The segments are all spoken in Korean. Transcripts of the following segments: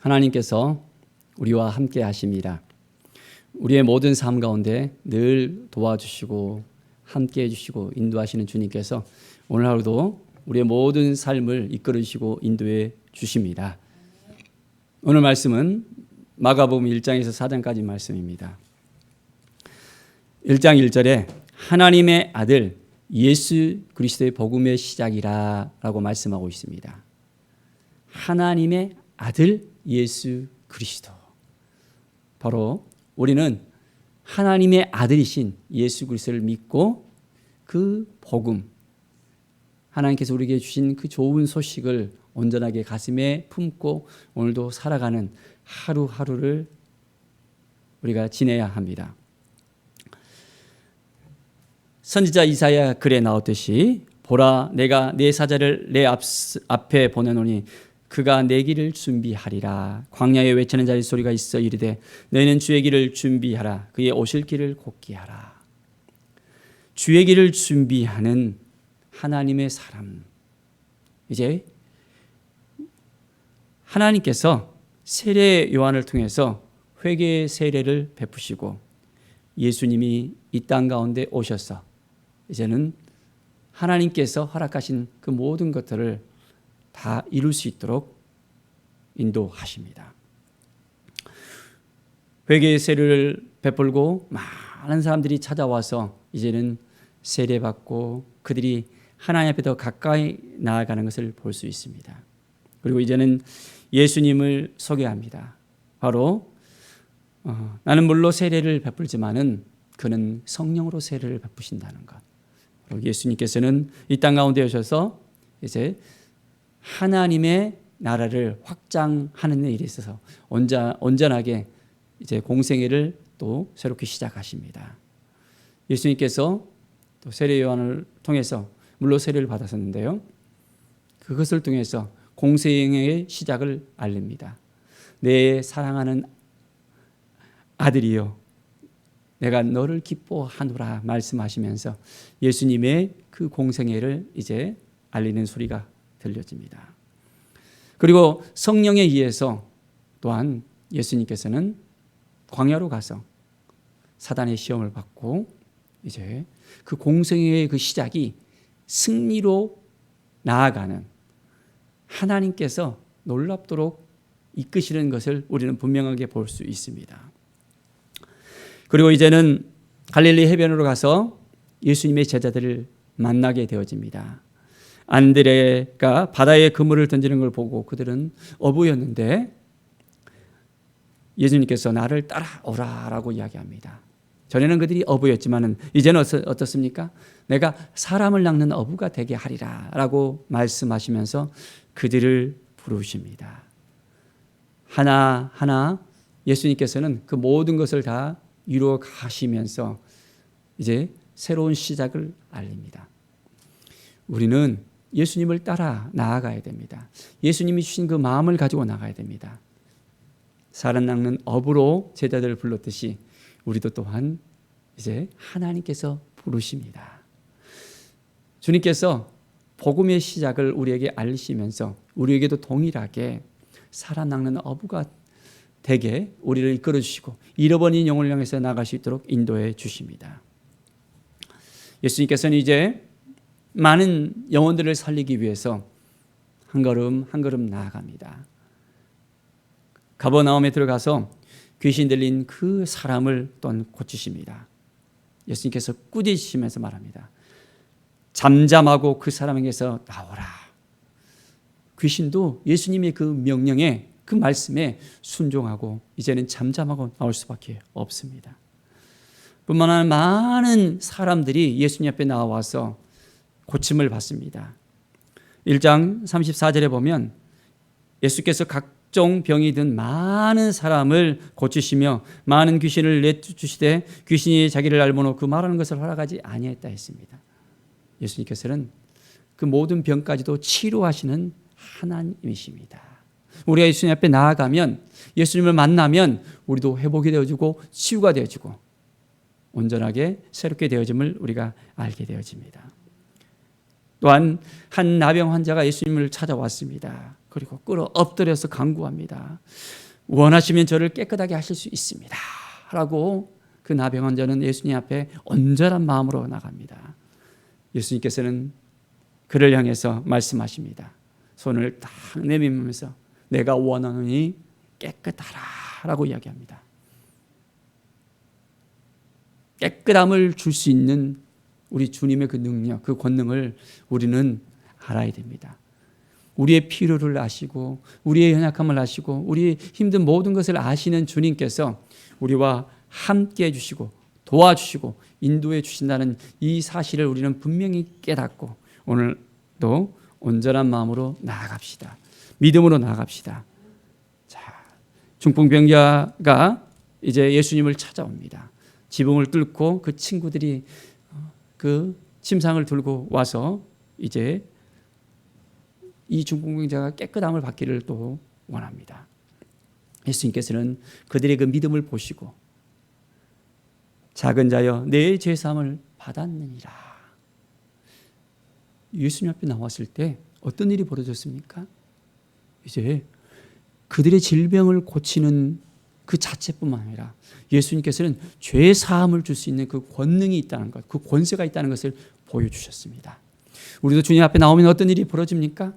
하나님께서 우리와 함께 하십니다. 우리의 모든 삶 가운데 늘 도와주시고 함께 해주시고 인도하시는 주님께서 오늘 하루도 우리의 모든 삶을 이끌으시고 인도해 주십니다. 오늘 말씀은 마가복음 1장에서 4장까지 말씀입니다. 1장 1절에 하나님의 아들 예수 그리스도의 복음의 시작이라 라고 말씀하고 있습니다. 하나님의 아들 예수 그리스도. 바로 우리는 하나님의 아들이신 예수 그리스도를 믿고 그 복음, 하나님께서 우리에게 주신 그 좋은 소식을 온전하게 가슴에 품고 오늘도 살아가는 하루하루를 우리가 지내야 합니다. 선지자 이사야 글에 나왔듯이 보라 내가 내 사자를 내 앞에 보내노니 그가 내 길을 준비하리라. 광야에 외치는 자의 소리가 있어 이르되 너희는 주의 길을 준비하라. 그의 오실 길을 곧게 하라. 주의 길을 준비하는 하나님의 사람. 이제 하나님께서 세례 요한을 통해서 회개의 세례를 베푸시고 예수님이 이 땅 가운데 오셔서 이제는 하나님께서 허락하신 그 모든 것들을 다 이룰 수 있도록 인도하십니다. 회개의 세례를 베풀고 많은 사람들이 찾아와서 이제는 세례받고 그들이 하나님 앞에 더 가까이 나아가는 것을 볼 수 있습니다. 그리고 이제는 예수님을 소개합니다. 바로 나는 물로 세례를 베풀지만은 그는 성령으로 세례를 베푸신다는 것. 예수님께서는 이 땅 가운데 오셔서 이제 하나님의 나라를 확장하는 일에 있어서 온전하게 이제 공생애를 또 새롭게 시작하십니다. 예수님께서 또 세례 요한을 통해서 물로 세례를 받았었는데요. 그것을 통해서 공생애의 시작을 알립니다. 내 사랑하는 아들이요 내가 너를 기뻐하노라 말씀하시면서 예수님의 그 공생애를 이제 알리는 소리가 들려집니다. 그리고 성령에 의해서 또한 예수님께서는 광야로 가서 사단의 시험을 받고 이제 그 공생애의 그 시작이 승리로 나아가는 하나님께서 놀랍도록 이끄시는 것을 우리는 분명하게 볼 수 있습니다. 그리고 이제는 갈릴리 해변으로 가서 예수님의 제자들을 만나게 되어집니다. 안드레가 바다에 그물을 던지는 걸 보고 그들은 어부였는데 예수님께서 나를 따라오라라고 이야기합니다. 전에는 그들이 어부였지만 이제는 어떻습니까? 내가 사람을 낚는 어부가 되게 하리라라고 말씀하시면서 그들을 부르십니다. 하나하나 예수님께서는 그 모든 것을 다 이루어 가시면서 이제 새로운 시작을 알립니다. 우리는 예수님을 따라 나아가야 됩니다. 예수님이 주신 그 마음을 가지고 나가야 됩니다. 사람 낚는 어부로 제자들을 불렀듯이 우리도 또한 이제 하나님께서 부르십니다. 주님께서 복음의 시작을 우리에게 알리시면서 우리에게도 동일하게 사람 낚는 어부가 되게 우리를 이끌어 주시고 잃어버린 영혼을 향해서 나갈 수 있도록 인도해 주십니다. 예수님께서는 이제 많은 영혼들을 살리기 위해서 한 걸음 한 걸음 나아갑니다. 가버나움에 들어가서 귀신 들린 그 사람을 또한 고치십니다. 예수님께서 꾸짖으시면서 말합니다. 잠잠하고 그 사람에게서 나오라. 귀신도 예수님의 그 명령에 그 말씀에 순종하고 이제는 잠잠하고 나올 수밖에 없습니다. 뿐만 아니라 많은 사람들이 예수님 앞에 나와서 고침을 받습니다. 1장 34절에 보면 예수께서 각종 병이 든 많은 사람을 고치시며 많은 귀신을 내주시되 귀신이 자기를 알므로 그 말하는 것을 허락하지 아니했다 했습니다. 예수님께서는 그 모든 병까지도 치료하시는 하나님이십니다. 우리가 예수님 앞에 나아가면 예수님을 만나면 우리도 회복이 되어지고 치유가 되어지고 온전하게 새롭게 되어짐을 우리가 알게 되어집니다. 또한 한 나병 환자가 예수님을 찾아왔습니다. 그리고 끌어 엎드려서 간구합니다. 원하시면 저를 깨끗하게 하실 수 있습니다 라고 그 나병 환자는 예수님 앞에 온전한 마음으로 나갑니다. 예수님께서는 그를 향해서 말씀하십니다. 손을 딱 내밀면서 내가 원하노니 깨끗하라 라고 이야기합니다. 깨끗함을 줄 수 있는 우리 주님의 그 능력, 그 권능을 우리는 알아야 됩니다. 우리의 필요를 아시고 우리의 연약함을 아시고 우리의 힘든 모든 것을 아시는 주님께서 우리와 함께 해주시고 도와주시고 인도해 주신다는 이 사실을 우리는 분명히 깨닫고 오늘도 온전한 마음으로 나아갑시다. 믿음으로 나아갑시다. 자, 중풍병자가 이제 예수님을 찾아옵니다. 지붕을 뚫고 그 친구들이 그 침상을 들고 와서 이제 이 중풍병자가 깨끗함을 받기를 또 원합니다. 예수님께서는 그들의 그 믿음을 보시고 작은 자여 내 죄사함을 받았느니라. 예수님 앞에 나왔을 때 어떤 일이 벌어졌습니까? 이제 그들의 질병을 고치는 그 자체뿐만 아니라 예수님께서는 죄 사함을 줄 수 있는 그 권능이 있다는 것, 그 권세가 있다는 것을 보여주셨습니다. 우리도 주님 앞에 나오면 어떤 일이 벌어집니까?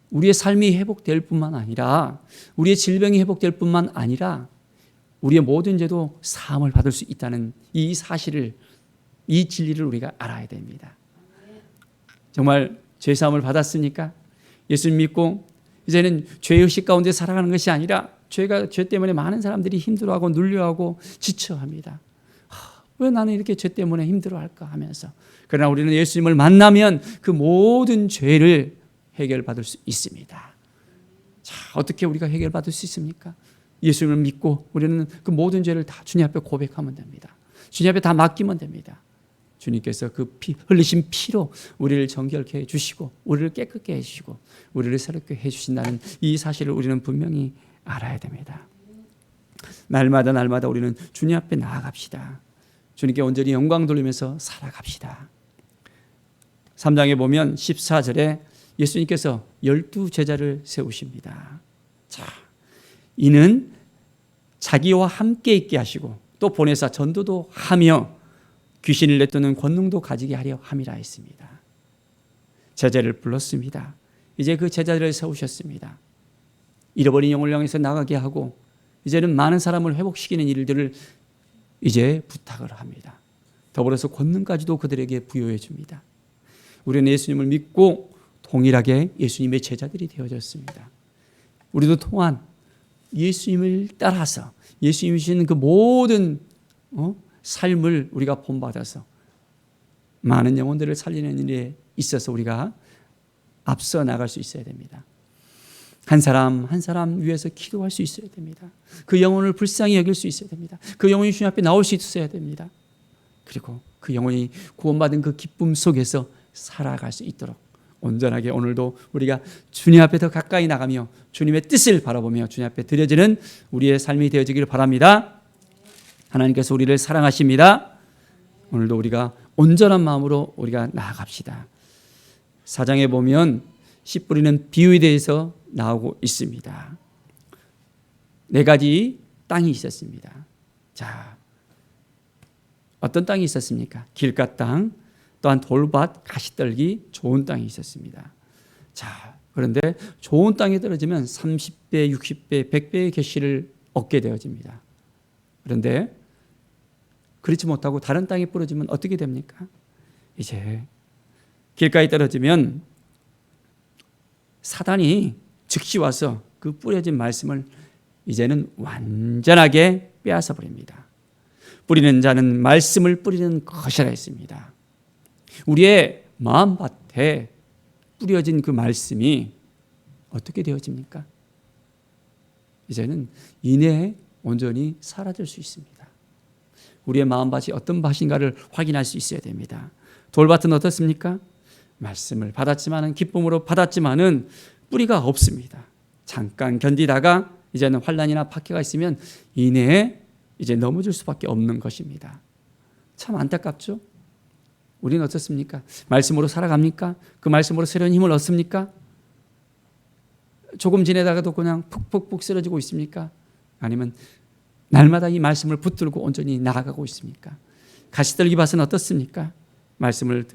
우리의 삶이 회복될 뿐만 아니라 우리의 질병이 회복될 뿐만 아니라 우리의 모든 죄도 사함을 받을 수 있다는 이 사실을, 이 진리를 우리가 알아야 됩니다. 정말 죄 사함을 받았습니까? 예수님 믿고 이제는 죄의식 가운데 살아가는 것이 아니라 죄 때문에 많은 사람들이 힘들어하고 눌려하고 지쳐합니다. 왜 나는 이렇게 죄 때문에 힘들어할까 하면서, 그러나 우리는 예수님을 만나면 그 모든 죄를 해결받을 수 있습니다. 자, 어떻게 우리가 해결받을 수 있습니까? 예수님을 믿고 우리는 그 모든 죄를 다 주님 앞에 고백하면 됩니다. 주님 앞에 다 맡기면 됩니다. 주님께서 그 흘리신 피로 우리를 정결케 해주시고 우리를 깨끗게 해주시고 우리를 새롭게 해주신다는 이 사실을 우리는 분명히 알아야 됩니다. 날마다 우리는 주님 앞에 나아갑시다. 주님께 온전히 영광 돌리면서 살아갑시다. 3장에 보면 14절에 예수님께서 12제자를 세우십니다. 자, 이는 자기와 함께 있게 하시고 또 보내사 전도도 하며 귀신을 내쫓는 권능도 가지게 하려 함이라 했습니다. 제자를 불렀습니다. 이제 그 제자들을 세우셨습니다. 잃어버린 영혼을 향해서 나가게 하고 이제는 많은 사람을 회복시키는 일들을 이제 부탁을 합니다. 더불어서 권능까지도 그들에게 부여해 줍니다. 우리는 예수님을 믿고 동일하게 예수님의 제자들이 되어졌습니다. 우리도 또한 예수님을 따라서 예수님이 주시는 그 모든 삶을 우리가 본받아서 많은 영혼들을 살리는 일에 있어서 우리가 앞서 나갈 수 있어야 됩니다. 한 사람 한 사람 위해서 기도할 수 있어야 됩니다. 그 영혼을 불쌍히 여길 수 있어야 됩니다. 그 영혼이 주님 앞에 나올 수 있어야 됩니다. 그리고 그 영혼이 구원받은 그 기쁨 속에서 살아갈 수 있도록 온전하게 오늘도 우리가 주님 앞에 더 가까이 나가며 주님의 뜻을 바라보며 주님 앞에 드려지는 우리의 삶이 되어지기를 바랍니다. 하나님께서 우리를 사랑하십니다. 오늘도 우리가 온전한 마음으로 우리가 나아갑시다. 4장에 보면 씨 뿌리는 비유에 대해서 나오고 있습니다. 4가지 땅이 있었습니다. 자, 어떤 땅이 있었습니까? 길가 땅, 또한 돌밭, 가시떨기, 좋은 땅이 있었습니다. 자, 그런데 좋은 땅에 떨어지면 30배, 60배, 100배의 결실을 얻게 되어집니다. 그런데 그렇지 못하고 다른 땅에 뿌려지면 어떻게 됩니까? 이제 길가에 떨어지면 사단이 즉시 와서 그 뿌려진 말씀을 이제는 완전하게 빼앗아 버립니다. 뿌리는 자는 말씀을 뿌리는 것이라 했습니다. 우리의 마음밭에 뿌려진 그 말씀이 어떻게 되어집니까? 이제는 이내에 온전히 사라질 수 있습니다. 우리의 마음밭이 어떤 밭인가를 확인할 수 있어야 됩니다. 돌밭은 어떻습니까? 말씀을 받았지만은 기쁨으로 받았지만은 뿌리가 없습니다. 잠깐 견디다가 이제는 환난이나 박해가 있으면 이내에 이제 넘어질 수밖에 없는 것입니다. 참 안타깝죠? 우리는 어떻습니까? 말씀으로 살아갑니까? 그 말씀으로 새로운 힘을 얻습니까? 조금 지내다가도 그냥 푹푹푹 쓰러지고 있습니까? 아니면 날마다 이 말씀을 붙들고 온전히 나아가고 있습니까? 가시떨기밭은 어떻습니까? 말씀을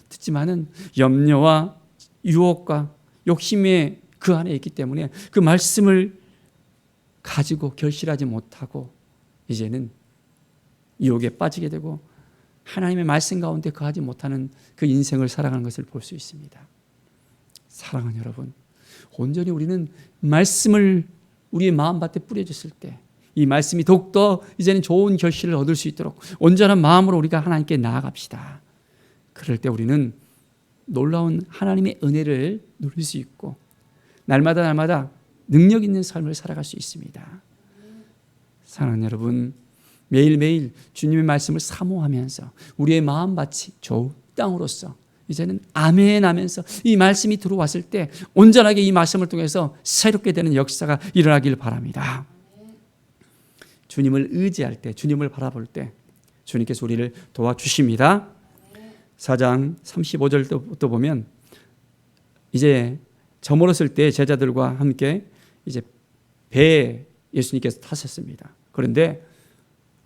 듣지만은 염려와 유혹과 욕심에 그 안에 있기 때문에 그 말씀을 가지고 결실하지 못하고 이제는 유혹에 빠지게 되고 하나님의 말씀 가운데 거하지 못하는 그 인생을 살아가는 것을 볼 수 있습니다. 사랑하는 여러분, 온전히 우리는 말씀을 우리의 마음밭에 뿌려줬을 때 이 말씀이 더욱더 이제는 좋은 결실을 얻을 수 있도록 온전한 마음으로 우리가 하나님께 나아갑시다. 그럴 때 우리는 놀라운 하나님의 은혜를 누릴 수 있고 날마다 능력 있는 삶을 살아갈 수 있습니다. 사랑하는 여러분, 매일매일 주님의 말씀을 사모하면서 우리의 마음밭이 좋은 땅으로서 이제는 아멘 하면서 이 말씀이 들어왔을 때 온전하게 이 말씀을 통해서 새롭게 되는 역사가 일어나길 바랍니다. 주님을 의지할 때, 주님을 바라볼 때 주님께서 우리를 도와주십니다. 4장 35절부터 보면 이제 저물었을 때 제자들과 함께 이제 배에 예수님께서 타셨습니다. 그런데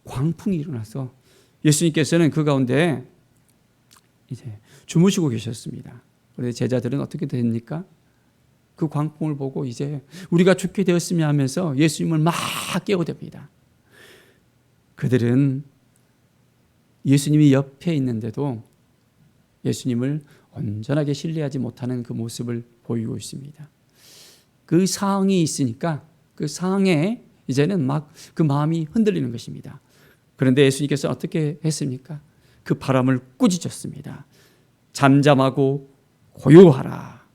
광풍이 일어나서 예수님께서는 그 가운데 이제 주무시고 계셨습니다. 그런데 제자들은 어떻게 됩니까? 그 광풍을 보고 이제 우리가 죽게 되었으면 하면서 예수님을 막 깨워댑니다. 그들은 예수님이 옆에 있는데도 예수님을 온전하게 신뢰하지 못하는 그 모습을 보이고 있습니다. 그 상황이 있으니까 그 상황에 이제는 막 그 마음이 흔들리는 것입니다. 그런데 예수님께서 어떻게 했습니까? 그 바람을 꾸짖었습니다. 잠잠하고 고요하라.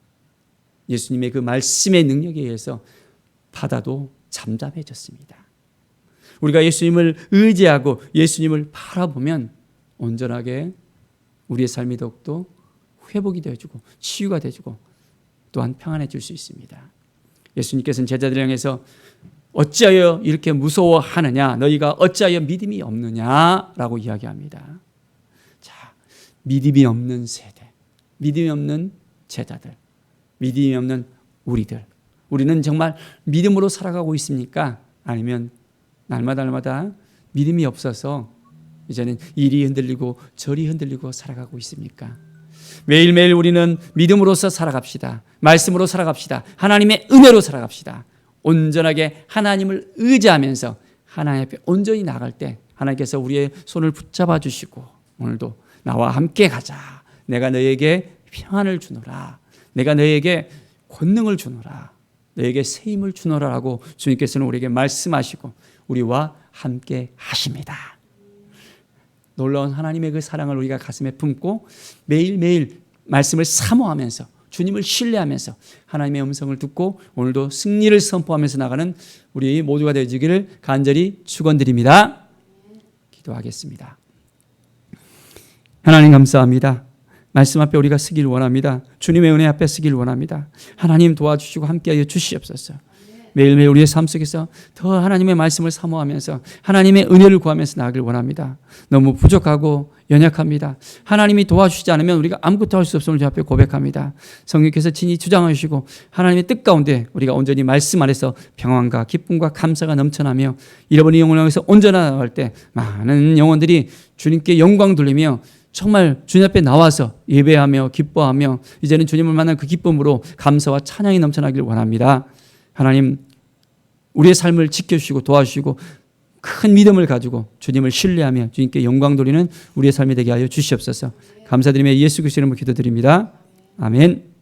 예수님의 그 말씀의 능력에 의해서 바다도 잠잠해졌습니다. 우리가 예수님을 의지하고 예수님을 바라보면 온전하게 우리의 삶이 더욱더 회복이 되어지고 치유가 되어지고 또한 평안해질 수 있습니다. 예수님께서는 제자들 향해서 어찌하여 이렇게 무서워하느냐, 너희가 어찌하여 믿음이 없느냐라고 이야기합니다. 자, 믿음이 없는 세대, 믿음이 없는 제자들, 믿음이 없는 우리는 정말 믿음으로 살아가고 있습니까? 아니면 날마다 믿음이 없어서 이제는 이리 흔들리고 저리 흔들리고 살아가고 있습니까? 매일매일 우리는 믿음으로서 살아갑시다. 말씀으로 살아갑시다. 하나님의 은혜로 살아갑시다. 온전하게 하나님을 의지하면서 하나님 앞에 온전히 나갈 때 하나님께서 우리의 손을 붙잡아 주시고 오늘도 나와 함께 가자. 내가 너에게 평안을 주노라. 내가 너에게 권능을 주노라. 너에게 새 힘을 주노라라고 주님께서는 우리에게 말씀하시고 우리와 함께 하십니다. 놀라운 하나님의 그 사랑을 우리가 가슴에 품고 매일매일 말씀을 사모하면서 주님을 신뢰하면서 하나님의 음성을 듣고 오늘도 승리를 선포하면서 나가는 우리 모두가 되어지기를 간절히 축원드립니다. 기도하겠습니다. 하나님 감사합니다. 말씀 앞에 우리가 서길 원합니다. 주님의 은혜 앞에 서길 원합니다. 하나님 도와주시고 함께하여 주시옵소서. 매일매일 우리의 삶 속에서 더 하나님의 말씀을 사모하면서 하나님의 은혜를 구하면서 나가길 원합니다. 너무 부족하고 연약합니다. 하나님이 도와주시지 않으면 우리가 아무것도 할 수 없음을 주 앞에 고백합니다. 성령께서 친히 주장해 주시고 하나님의 뜻 가운데 우리가 온전히 말씀 안에서 평안과 기쁨과 감사가 넘쳐나며 잃어버린 영혼을 향해서 온전히 나갈 때 많은 영혼들이 주님께 영광 돌리며 정말 주님 앞에 나와서 예배하며 기뻐하며 이제는 주님을 만난 그 기쁨으로 감사와 찬양이 넘쳐나길 원합니다. 하나님 우리의 삶을 지켜주시고 도와주시고 큰 믿음을 가지고 주님을 신뢰하며 주님께 영광 돌리는 우리의 삶이 되게 하여 주시옵소서. 감사드리며 예수 그리스도 이름으로 기도드립니다. 아멘.